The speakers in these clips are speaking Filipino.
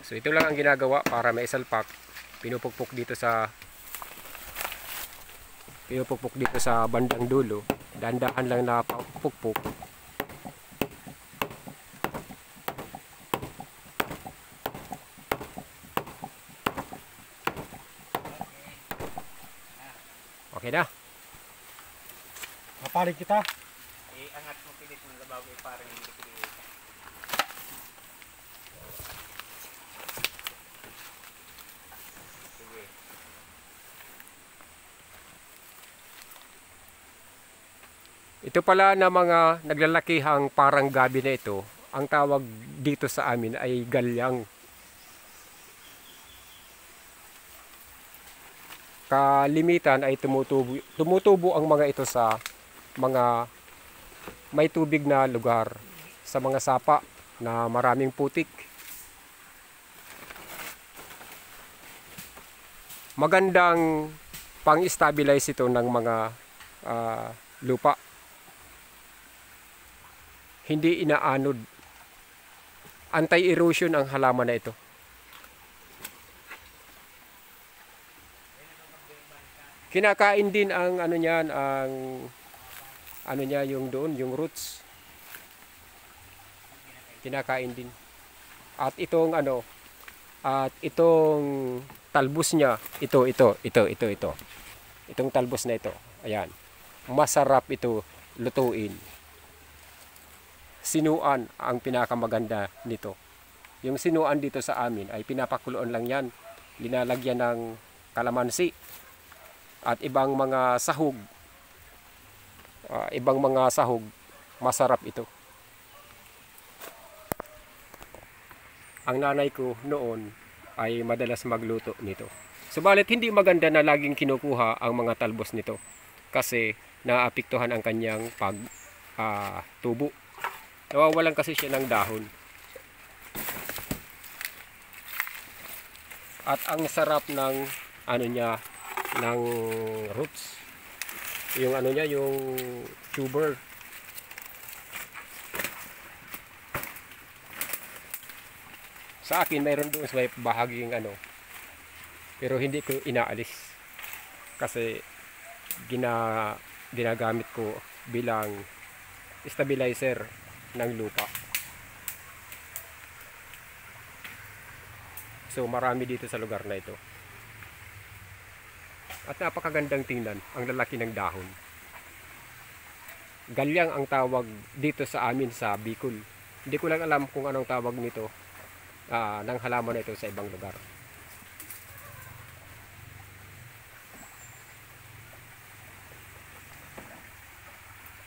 So ito lang ang ginagawa para maisalpak. Pinupukpok dito sa bandang dulo. Dahan-dahan lang na pukpok. Okay na. Mapalig kita. Angat mo pilit ng labaw parang hindi pilit. Sige. Ito pala na mga naglalakihang parang gabi na ito, ang tawag dito sa amin ay galyang. Kalimitan ay tumutubo ang mga ito sa mga may tubig na lugar, sa mga sapa na maraming putik. Magandang pang-stabilize ito ng mga lupa. Hindi inaanod. Anti-erosion ang halaman na ito. Kinakain din ang ano niyan, ang ano niya yung doon, yung roots. Kinakain din. At itong ano, at itong talbos niya, ito. Itong talbos na ito. Ayan. Masarap ito lutuin. Sinuan ang pinakamaganda nito. Yung sinuan dito sa amin ay pinapakuluan lang yan. Linalagyan ng kalamansi at ibang mga sahog. Masarap ito. Ang nanay ko noon ay madalas magluto nito. Subalit hindi maganda na laging kinukuha ang mga talbos nito kasi naapektuhan ang kanyang tubo. Nawawalan kasi siya ng dahon. At ang sarap ng ano niya, ng roots. Yung ano niya, yung tuber. Sa akin mayroon doon sa may bahaging ano, pero hindi ko inaalis kasi ginagamit ko bilang stabilizer ng lupa. So marami dito sa lugar na ito. At napakagandang tingnan, ang lalaki ng dahon. Galyang ang tawag dito sa amin sa Bicol. Hindi ko lang alam kung anong tawag nito ng halaman na ito sa ibang lugar.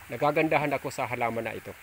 Nagagandahan ako sa halaman na ito.